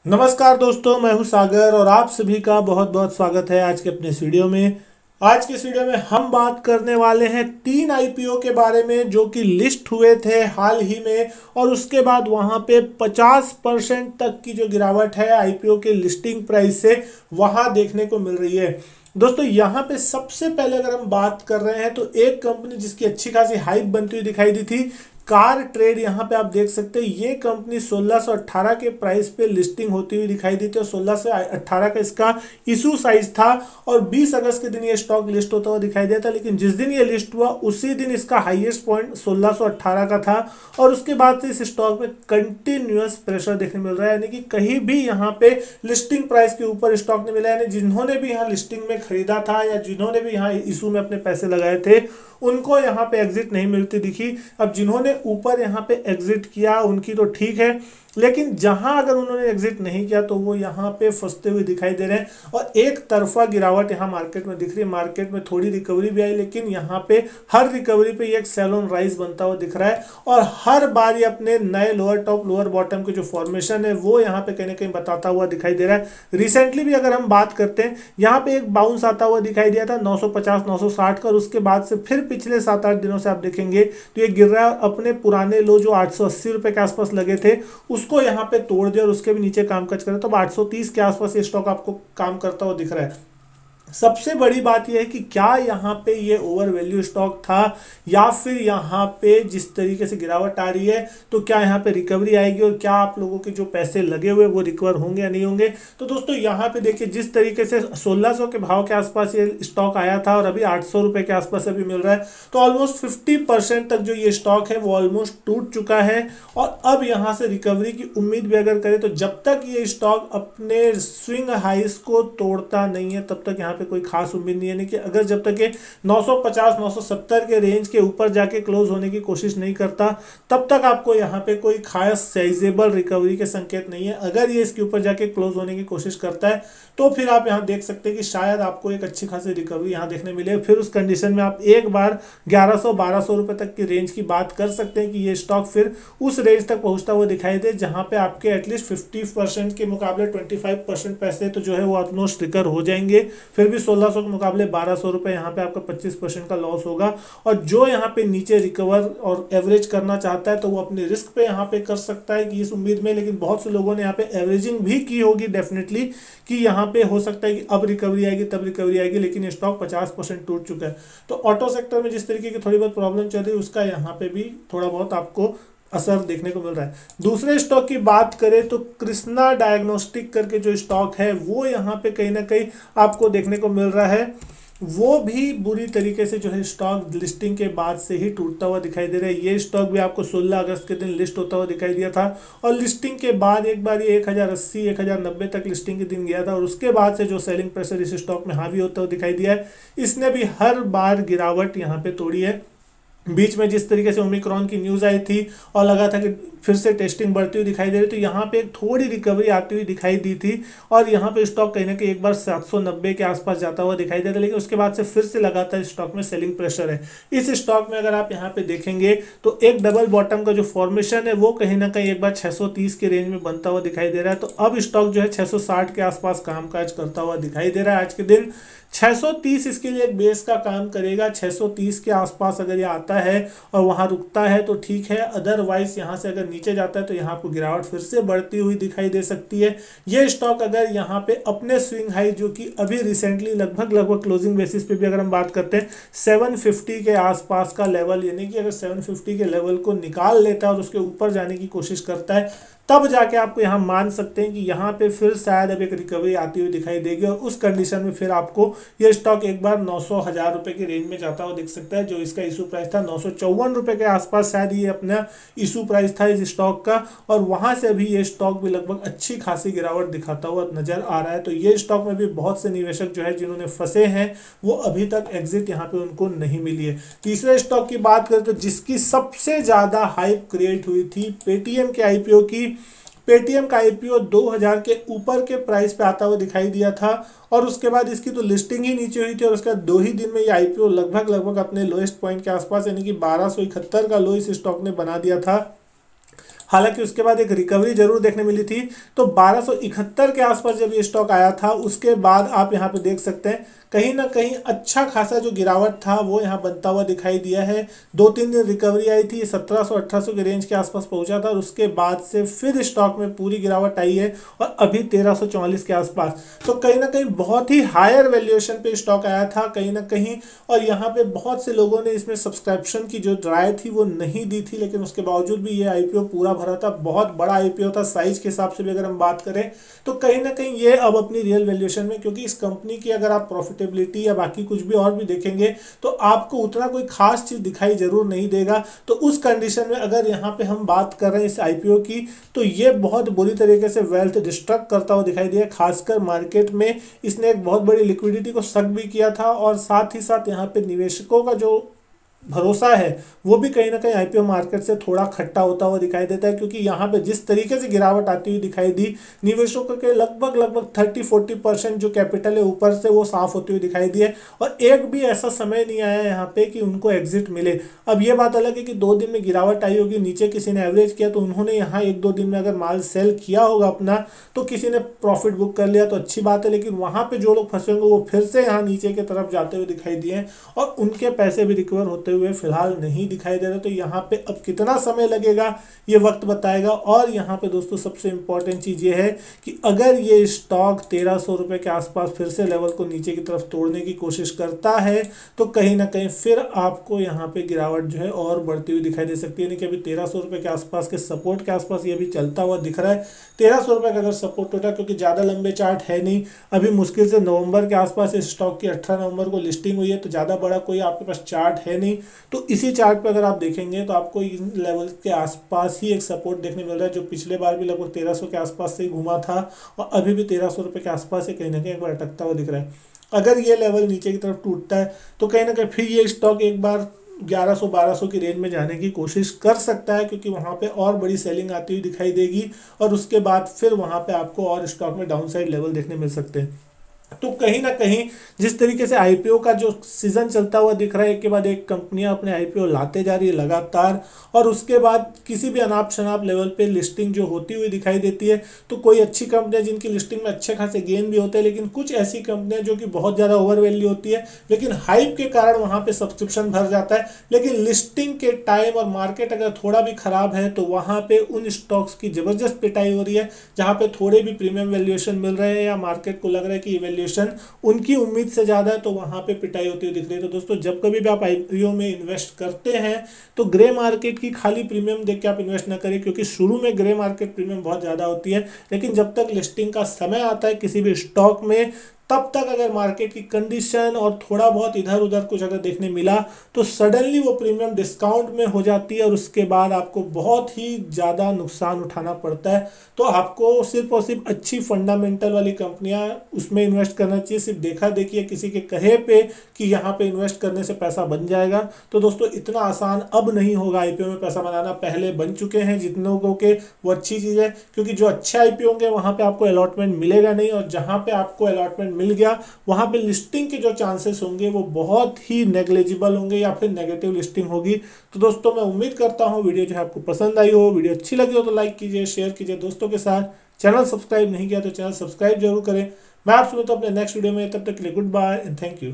नमस्कार दोस्तों, मैं हूं सागर और आप सभी का बहुत बहुत स्वागत है आज के अपने इस वीडियो में। आज के इस वीडियो में हम बात करने वाले हैं 3 आईपीओ के बारे में जो कि लिस्ट हुए थे हाल ही में, और उसके बाद वहां पे 50% तक की जो गिरावट है आईपीओ के लिस्टिंग प्राइस से वहां देखने को मिल रही है। दोस्तों यहाँ पे सबसे पहले अगर हम बात कर रहे हैं तो एक कंपनी जिसकी अच्छी खासी हाइप बनती हुई दिखाई दी थी, कार ट्रेड। यहाँ पे आप देख सकते हैं ये कंपनी 1618 के प्राइस पे लिस्टिंग होती हुई दिखाई दी थी और 16 से 18 का इसका इशू साइज था और 20 अगस्त के दिन ये स्टॉक लिस्ट होता हुआ दिखाई दिया था। लेकिन जिस दिन ये लिस्ट हुआ उसी दिन इसका हाईएस्ट पॉइंट 1618 का था और उसके बाद से इस स्टॉक में कंटिन्यूअस प्रेशर देखने मिल रहा है, यानी कि कहीं भी यहाँ पे लिस्टिंग प्राइस के ऊपर स्टॉक नहीं मिला। यानी जिन्होंने भी यहाँ लिस्टिंग में खरीदा था या जिन्होंने भी यहाँ इशू में अपने पैसे लगाए थे उनको यहाँ पे एग्जिट नहीं मिलती दिखी। अब जिन्होंने ऊपर यहाँ पे एग्जिट किया उनकी तो ठीक है, लेकिन जहां अगर उन्होंने एग्जिट नहीं किया तो वो यहाँ पे फंसते हुए दिखाई दे रहे हैं और एक तरफा गिरावट यहाँ मार्केट में दिख रही है। मार्केट में थोड़ी रिकवरी भी आई, लेकिन यहाँ पे हर रिकवरी पे ये एक सेल ऑन राइज बनता हुआ दिख रहा है और हर बार ये अपने नए लोअर टॉप लोअर बॉटम के जो फॉर्मेशन है वो यहाँ पे कहीं ना कहीं बताता हुआ दिखाई दे रहा है। रिसेंटली भी अगर हम बात करते हैं यहाँ पे एक बाउंस आता हुआ दिखाई दिया था 950 960 का, और उसके बाद से फिर पिछले 7-8 दिनों से आप देखेंगे तो ये गिर रहा है। अपने पुराने लो जो 880 रुपए के आसपास लगे थे उसको यहाँ पे तोड़ दिया और उसके भी नीचे कामकाज करे तो 830 के आसपास ये स्टॉक आपको काम करता हुआ दिख रहा है। सबसे बड़ी बात यह है कि क्या यहाँ पे ये ओवर वैल्यू स्टॉक था या फिर यहाँ पे जिस तरीके से गिरावट आ रही है तो क्या यहाँ पे रिकवरी आएगी और क्या आप लोगों के जो पैसे लगे हुए वो रिकवर होंगे या नहीं होंगे। तो दोस्तों यहाँ पे देखिए जिस तरीके से 1600 के भाव के आसपास ये स्टॉक आया था और अभी 800 रुपए के आसपास अभी मिल रहा है, तो ऑलमोस्ट 50% तक जो ये स्टॉक है वो ऑलमोस्ट टूट चुका है और अब यहाँ से रिकवरी की उम्मीद भी अगर करें तो जब तक ये स्टॉक अपने स्विंग हाइस को तोड़ता नहीं है तब तक यहाँ पे कोई खास उम्मीद नहीं है। कि अगर जब तक ये 950 970 के रेंज के ऊपर जाके क्लोज होने की कोशिश नहीं करता तब तक आपको यहाँ पे कोई खास साइजेबल रिकवरी के संकेत नहीं है। अगर ये इसके ऊपर जाके क्लोज होने की कोशिश करता है तो फिर आप यहाँ देख सकते हैं कि शायद आपको एक अच्छी खासी रिकवरी यहाँ देखने मिले। फिर उस कंडीशन में आप एक बार 1100-1200 रुपए तक की रेंज की बात कर सकते हैं कि ये स्टॉक फिर उस रेंज तक पहुंचता हुआ दिखाई दे जहां पे आपके एटलीस्ट 50% के मुकाबले 25% पैसे तो जो है वो ऑलमोस्ट रिकवर हो जाएंगे। फिर भी 1600 के मुकाबले 1200 रुपए यहाँ पे आपका 25% का लॉस होगा और जो यहाँ पे नीचे रिकवर और एवरेज करना चाहता है तो वो अपने रिस्क पे यहाँ पे कर सकता है कि इस उम्मीद में। लेकिन बहुत से लोगों ने यहाँ पे एवरेजिंग भी की होगी डेफिनेटली कि यहाँ पे हो सकता है कि अब रिकवरी आएगी तब रिकवरी आएगी, लेकिन ये स्टॉक 50% टूट चुका है। तो ऑटो सेक्टर में जिस तरीके की थोड़ी बहुत प्रॉब्लम चल रही है उसका यहाँ पे भी थोड़ा बहुत आपको असर देखने को मिल रहा है। दूसरे स्टॉक की बात करें तो कृष्णा डायग्नोस्टिक करके जो स्टॉक है वो यहाँ पे कहीं ना कहीं आपको देखने को मिल रहा है, वो भी बुरी तरीके से जो है स्टॉक लिस्टिंग के बाद से ही टूटता हुआ दिखाई दे रहा है। ये स्टॉक भी आपको 16 अगस्त के दिन लिस्ट होता हुआ दिखाई दिया था और लिस्टिंग के बाद एक बार ये 1080 1090 तक लिस्टिंग के दिन गया था और उसके बाद से जो सेलिंग प्रेशर इस स्टॉक में हावी होता हुआ दिखाई दिया है इसने भी हर बार गिरावट यहाँ पे तोड़ी है। बीच में जिस तरीके से ओमिक्रॉन की न्यूज़ आई थी और लगा था कि फिर से टेस्टिंग बढ़ती हुई दिखाई दे रही, तो यहाँ पे एक थोड़ी रिकवरी आती हुई दिखाई दी थी और यहाँ पे स्टॉक कहीं ना कहीं एक बार 790 के आसपास जाता हुआ दिखाई देता, लेकिन उसके बाद से फिर से लगातार स्टॉक में सेलिंग प्रेशर है। इस स्टॉक में अगर आप यहाँ पे देखेंगे तो एक डबल बॉटम का जो फॉर्मेशन है वो कहीं ना कहीं एक बार 630 के रेंज में बनता हुआ दिखाई दे रहा है। तो अब स्टॉक जो है 660 के आसपास कामकाज करता हुआ दिखाई दे रहा है। आज के दिन 630 इसके लिए एक बेस का काम करेगा। 630 के आसपास अगर ये आता है और वहां रुकता है तो ठीक है, अदरवाइज यहाँ से अगर नीचे जाता है तो यहाँ आपको गिरावट फिर से बढ़ती हुई दिखाई दे सकती है। ये स्टॉक अगर यहाँ पे अपने स्विंग हाई जो कि अभी रिसेंटली लगभग क्लोजिंग बेसिस पे भी अगर हम बात करते हैं 750 के आसपास का लेवल, यानी कि अगर 750 के लेवल को निकाल लेता है और उसके ऊपर जाने की कोशिश करता है तब जाके आपको यहाँ मान सकते हैं कि यहाँ पे फिर शायद अब एक रिकवरी आती हुई दिखाई देगी और उस कंडीशन में फिर आपको ये स्टॉक एक बार 900-1000 रुपए की रेंज में जाता हुआ दिख सकता है। जो इसका इशू प्राइस था 954 रुपए के आसपास शायद ये अपना इशू प्राइस था इस स्टॉक का, और वहां से अभी ये स्टॉक भी लगभग अच्छी खासी गिरावट दिखाता हुआ नजर आ रहा है। तो ये स्टॉक में भी बहुत से निवेशक जो है जिन्होंने फंसे हैं वो अभी तक एग्जिट यहाँ पे उनको नहीं मिली है। तीसरे स्टॉक की बात करें तो जिसकी सबसे ज्यादा हाइप क्रिएट हुई थी पेटीएम के आईपीओ की। पेटीएम का आईपीओ 2000 के ऊपर के प्राइस पे आता हुआ दिखाई दिया था और उसके बाद इसकी तो लिस्टिंग ही नीचे हुई थी और उसके बाद 2 ही दिन में ये आईपीओ लगभग अपने लोएस्ट पॉइंट के आसपास यानी कि 1271 का लो इस स्टॉक ने बना दिया था। हालांकि उसके बाद एक रिकवरी जरूर देखने मिली थी। तो 1271 के आसपास जब ये स्टॉक आया था उसके बाद आप यहाँ पे देख सकते हैं कहीं ना कहीं अच्छा खासा जो गिरावट था वो यहाँ बनता हुआ दिखाई दिया है। 2-3 दिन रिकवरी आई थी, 1700-1800 के रेंज के आसपास पहुंचा था और उसके बाद से फिर स्टॉक में पूरी गिरावट आई है और अभी 1344 के आसपास। तो कहीं ना कहीं बहुत ही हायर वैल्यूएशन पे स्टॉक आया था कहीं ना कहीं, और यहाँ पे बहुत से लोगों ने इसमें सब्सक्रिप्शन की जो राय थी वो नहीं दी थी, लेकिन उसके बावजूद भी ये आईपीओ पूरा भरा था। बहुत बड़ा आईपीओ था, साइज के हिसाब से भी अगर हम बात करें तो कहीं ना कहीं ये अब अपनी रियल वैल्यूएशन में, क्योंकि इस कंपनी की अगर आप प्रॉफिटेबिलिटी या बाकी कुछ भी और भी देखेंगे तो आपको उतना कोई खास चीज दिखाई जरूर नहीं देगा। तो उस कंडीशन में अगर यहाँ पे हम बात कर रहे हैं इस आईपीओ की, तो ये बहुत बुरी तरीके से वेल्थ डिस्ट्रक्ट करता हुआ दिखाई दिया, खासकर मार्केट में इसने एक बहुत बड़ी लिक्विडिटी को सक भी किया था और साथ ही साथ यहाँ पे निवेशकों का जो भरोसा है वो भी कहीं ना कहीं आईपीओ मार्केट से थोड़ा खट्टा होता हुआ दिखाई देता है, क्योंकि यहाँ पे जिस तरीके से गिरावट आती हुई दिखाई दी, निवेशकों के लगभग 30-40% जो कैपिटल है ऊपर से वो साफ होती हुई दिखाई दी है और एक भी ऐसा समय नहीं आया यहाँ पे कि उनको एग्जिट मिले। अब ये बात अलग है कि 2 दिन में गिरावट आई होगी, नीचे किसी ने एवरेज किया तो उन्होंने यहाँ 1-2 दिन में अगर माल सेल किया होगा अपना तो किसी ने प्रॉफिट बुक कर लिया तो अच्छी बात है, लेकिन वहां पे जो लोग फंसे होंगे वो फिर से यहाँ नीचे की तरफ जाते हुए दिखाई दिए और उनके पैसे भी रिकवर होते हुए फिलहाल नहीं दिखाई दे रहे। तो यहाँ पे अब कितना समय लगेगा ये वक्त बताएगा। और यहाँ पे दोस्तों सबसे इंपॉर्टेंट चीज ये है कि अगर ये स्टॉक 1300 रुपए के आसपास फिर से लेवल को नीचे की तरफ तोड़ने की कोशिश करता है तो कहीं ना कहीं फिर आपको यहाँ पे गिरावट जो है और बढ़ती हुई दिखाई दे सकती है। नहीं कि अभी 1300 रुपए के आसपास के सपोर्ट के आसपास ये भी चलता हुआ दिख रहा है। 1300 रुपए का अगर सपोर्ट होता है, क्योंकि ज्यादा लंबे चार्ट है नहीं, अभी मुश्किल से नवंबर के आसपास इस स्टॉक की 18 नवंबर को लिस्टिंग हुई है, तो ज्यादा बड़ा कोई आपके पास चार्ट है नहीं। तो इसी चार्ट पे अगर आप देखेंगे तो आपको इन लेवल के आसपास ही एक सपोर्ट देखने मिल रहा है, जो पिछले बार भी लगभग 1300 के आसपास से ही घूमा था और अभी भी 1300 रुपए के आसपास से कहीं ना कहीं एक बार अटकता हुआ दिख रहा है। अगर ये लेवल नीचे की तरफ टूटता है तो कहीं ना कहीं फिर ये स्टॉक एक बार 1100-1200 की रेंज में जाने की कोशिश कर सकता है, क्योंकि वहां पे और बड़ी सेलिंग आती हुई दिखाई देगी और उसके बाद फिर वहां पे आपको और स्टॉक में डाउनसाइड लेवल देखने मिल सकते हैं। तो कहीं ना कहीं जिस तरीके से आईपीओ का जो सीजन चलता हुआ दिख रहा है, एक के बाद एक कंपनियां अपने आईपीओ लाते जा रही है लगातार, और उसके बाद किसी भी अनाप शनाप लेवल पे लिस्टिंग जो होती हुई दिखाई देती है, तो कोई अच्छी कंपनियां जिनकी लिस्टिंग में अच्छे खासे गेन भी होते हैं, लेकिन कुछ ऐसी कंपनियां जो कि बहुत ज़्यादा ओवर वैल्यू होती है, लेकिन हाइप के कारण वहां पे सब्सक्रिप्शन भर जाता है, लेकिन लिस्टिंग के टाइम और मार्केट अगर थोड़ा भी खराब है तो वहां पे उन स्टॉक्स की जबरदस्त पिटाई हो रही है, जहां पे थोड़े भी प्रीमियम वैल्यूएशन मिल रहे हैं या मार्केट को लग रहा है कि उनकी उम्मीद से ज्यादा है, तो वहां पे पिटाई होती हुई दिख रही है। तो दोस्तों जब कभी भी आप आईपीओ में इन्वेस्ट करते हैं तो ग्रे मार्केट की खाली प्रीमियम देख के आप इन्वेस्ट ना करें, क्योंकि शुरू में ग्रे मार्केट प्रीमियम बहुत ज्यादा होती है, लेकिन जब तक लिस्टिंग का समय आता है किसी भी स्टॉक में तब तक अगर मार्केट की कंडीशन और थोड़ा बहुत इधर उधर कुछ अगर देखने मिला तो सडनली वो प्रीमियम डिस्काउंट में हो जाती है और उसके बाद आपको बहुत ही ज़्यादा नुकसान उठाना पड़ता है। तो आपको सिर्फ और सिर्फ अच्छी फंडामेंटल वाली कंपनियां उसमें इन्वेस्ट करना चाहिए। सिर्फ देखा देखिए किसी के कहे पे कि यहाँ पे इन्वेस्ट करने से पैसा बन जाएगा, तो दोस्तों इतना आसान अब नहीं होगा आईपीओ में पैसा बनाना। पहले बन चुके हैं जितने लोगों के, वो अच्छी चीज़ है, क्योंकि जो अच्छे आईपीओ होंगे वहाँ पे आपको अलॉटमेंट मिलेगा नहीं, और जहाँ पे आपको अलॉटमेंट मिल गया वहां पे लिस्टिंग के जो चांसेस होंगे वो बहुत ही नेग्लिजिबल होंगे या फिर नेगेटिव लिस्टिंग होगी। तो दोस्तों मैं उम्मीद करता हूं वीडियो जो है आपको पसंद आई हो, वीडियो अच्छी लगी हो तो लाइक कीजिए, शेयर कीजिए दोस्तों के साथ। चैनल सब्सक्राइब नहीं किया तो चैनल सब्सक्राइब जरूर करें। मैं आपसे मिलता हूं अपने नेक्स्ट वीडियो में, तब तक के लिए good bye and thank you.